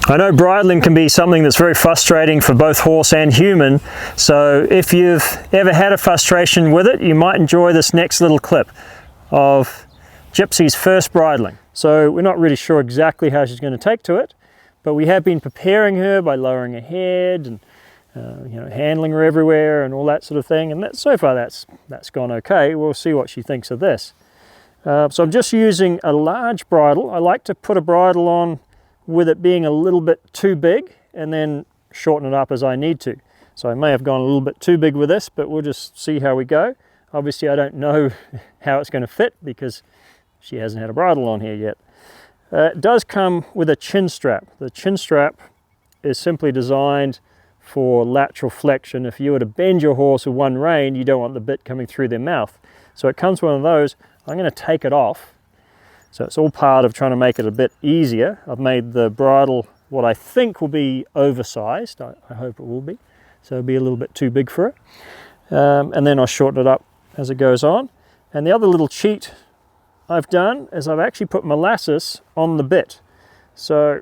I know bridling can be something that's very frustrating for both horse and human, so if you've ever had a frustration with it, you might enjoy this next little clip of Gypsy's first bridling. So we're not really sure exactly how she's going to take to it, but we have been preparing her by lowering her head and you know, handling her everywhere and all that sort of thing, and so far that's gone okay. We'll see what she thinks of this. So I'm just using a large bridle. I like to put a bridle on with it being a little bit too big and then shorten it up as I need to. So I may have gone a little bit too big with this, but we'll just see how we go. Obviously I don't know how it's going to fit because she hasn't had a bridle on here yet. It does come with a chin strap. The chin strap is simply designed for lateral flexion. If you were to bend your horse with one rein, you don't want the bit coming through their mouth. So it comes with one of those. I'm going to take it off. So it's all part of trying to make it a bit easier. I've made the bridle what I think will be oversized. I hope it will be. So it'll be a little bit too big for it. And then I'll shorten it up as it goes on. And the other little cheat I've done is I've actually put molasses on the bit. So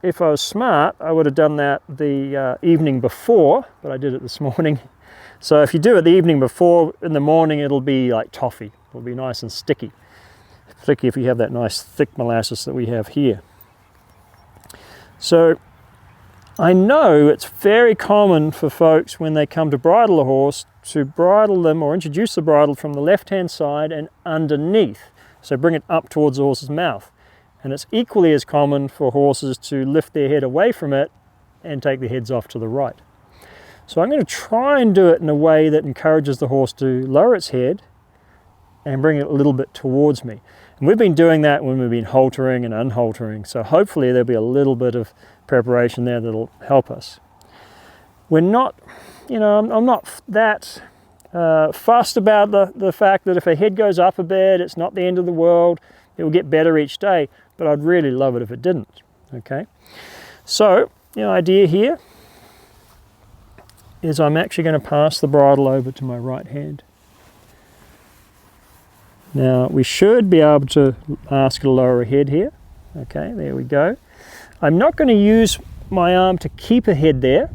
if I was smart, I would have done that the evening before, but I did it this morning. So if you do it the evening before, in the morning it'll be like toffee. It'll be nice and sticky, particularly if you have that nice thick molasses that we have here. So I know it's very common for folks when they come to bridle a horse to bridle them or introduce the bridle from the left-hand side and underneath. So bring it up towards the horse's mouth. And it's equally as common for horses to lift their head away from it and take their heads off to the right. So I'm going to try and do it in a way that encourages the horse to lower its head and bring it a little bit towards me. And we've been doing that when we've been haltering and unhaltering, so hopefully there'll be a little bit of preparation there that'll help us. We're not, you know, I'm not that fussed about the fact that if a head goes up a bit, it's not the end of the world, it will get better each day, but I'd really love it if it didn't, okay? So, the idea here is I'm actually going to pass the bridle over to my right hand. Now we should be able to ask her to lower her head here. Okay, there we go. I'm not going to use my arm to keep her head there.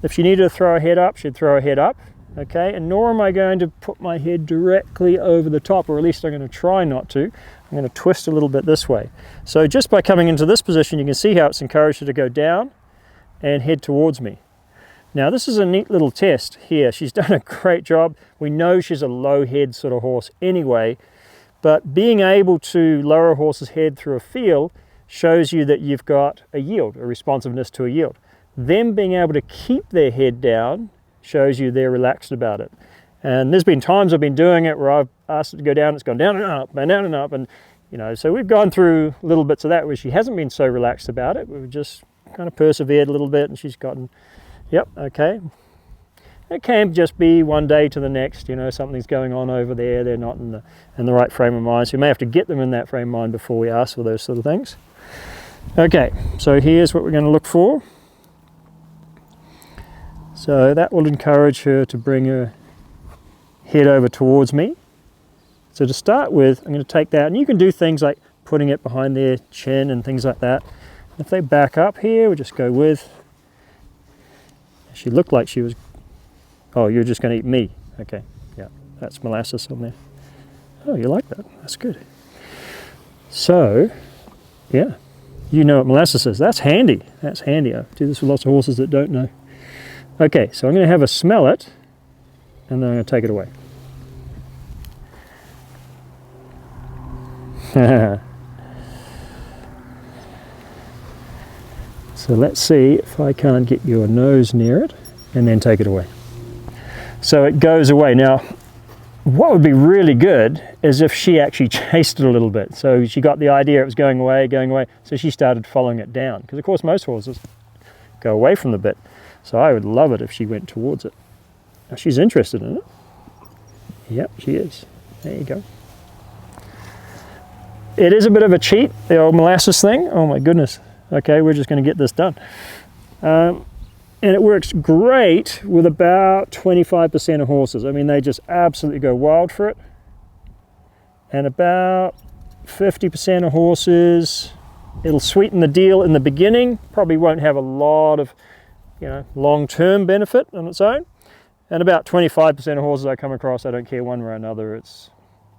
If she needed to throw her head up, she'd throw her head up. Okay, and nor am I going to put my head directly over the top, or at least I'm going to try not to. I'm going to twist a little bit this way. So just by coming into this position, you can see how it's encouraged her to go down and head towards me. Now this is a neat little test here. She's done a great job. We know she's a low head sort of horse anyway, but being able to lower a horse's head through a field shows you that you've got a yield, a responsiveness to a yield. Them being able to keep their head down shows you they're relaxed about it. And there's been times I've been doing it where I've asked it to go down, it's gone down and up and down and up, and you know, so we've gone through little bits of that where she hasn't been so relaxed about it. We've just kind of persevered a little bit and she's gotten, yep, okay. It can just be one day to the next, you know, something's going on over there, they're not in the right frame of mind, so we may have to get them in that frame of mind before we ask for those sort of things. Okay, so here's what we're going to look for. So that will encourage her to bring her head over towards me. So to start with, I'm going to take that, and you can do things like putting it behind their chin and things like that. If they back up here, we'll just go with, she looked like she was, oh, you're just going to eat me. Okay, yeah, that's molasses on there. Oh, you like that? That's good. So, yeah, you know what molasses is. That's handy. That's handy. I do this with lots of horses that don't know. Okay, so I'm going to have her smell it, and then I'm going to take it away. So let's see if I can't get your nose near it, and then take it away. So it goes away. Now, what would be really good is if she actually chased it a little bit. So she got the idea it was going away, so she started following it down. Because of course most horses go away from the bit. So I would love it if she went towards it. Now she's interested in it. Yep, she is. There you go. It is a bit of a cheat, the old molasses thing. Oh my goodness. Okay, we're just going to get this done. And it works great with about 25% of horses. I mean, they just absolutely go wild for it. And about 50% of horses It'll sweeten the deal in the beginning, probably won't have a lot of, you know, long-term benefit on its own. And about 25% of horses I come across, I don't care one way or another, it's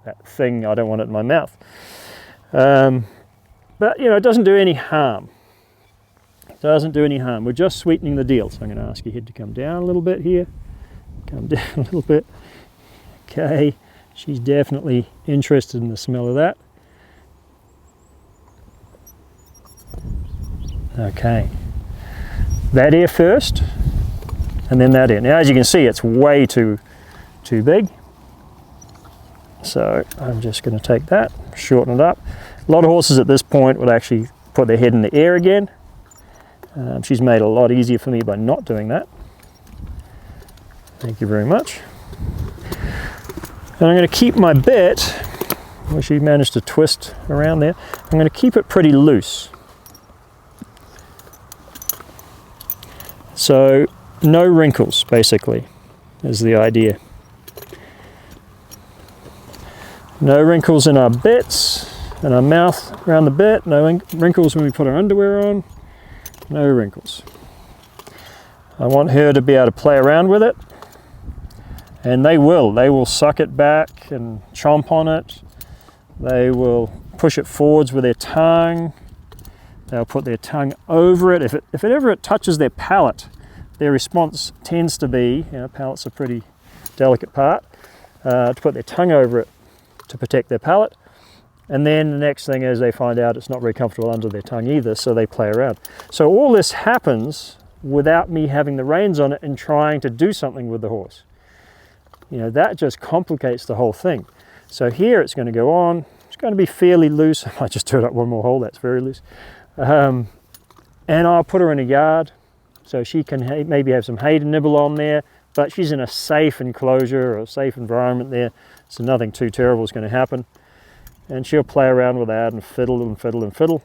that thing, I don't want it in my mouth. But, you know, it doesn't do any harm. It doesn't do any harm. We're just sweetening the deal. So I'm going to ask your head to come down a little bit here. Come down a little bit. Okay, she's definitely interested in the smell of that. Okay, that ear first, and then that ear. Now, as you can see, it's way too big. So I'm just going to take that, shorten it up. A lot of horses at this point would actually put their head in the air again. She's made it a lot easier for me by not doing that. Thank you very much. And I'm going to keep my bit, where she managed to twist around there, I'm going to keep it pretty loose. So no wrinkles, basically, is the idea. No wrinkles in our bits, and our mouth around the bit, no wrinkles when we put our underwear on, no wrinkles. I want her to be able to play around with it, and they will suck it back and chomp on it. They will push it forwards with their tongue. They'll put their tongue over it. If it ever touches their palate, their response tends to be, you know, palate's a pretty delicate part, to put their tongue over it to protect their palate. And then the next thing is they find out it's not very comfortable under their tongue either, so they play around. So all this happens without me having the reins on it and trying to do something with the horse. You know, that just complicates the whole thing. So here it's going to go on. It's going to be fairly loose. I might just turn up one more hole, that's very loose. And I'll put her in a yard so she can maybe have some hay to nibble on there, but she's in a safe enclosure or a safe environment there, so nothing too terrible is going to happen. And she'll play around with that and fiddle and fiddle and fiddle.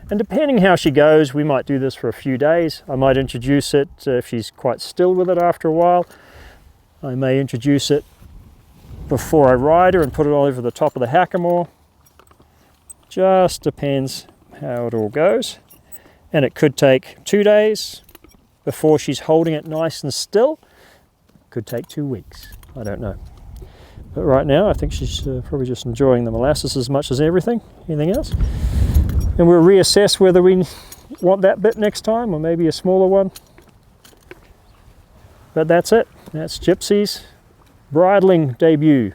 And depending how she goes, we might do this for a few days. I might introduce it if she's quite still with it after a while. I may introduce it before I ride her and put it all over the top of the hackamore. Just depends how it all goes. And it could take 2 days before she's holding it nice and still. Could take 2 weeks, I don't know. But right now I think she's probably just enjoying the molasses as much as anything else. And we'll reassess whether we want that bit next time or maybe a smaller one. But that's it. That's Gypsy's bridling debut.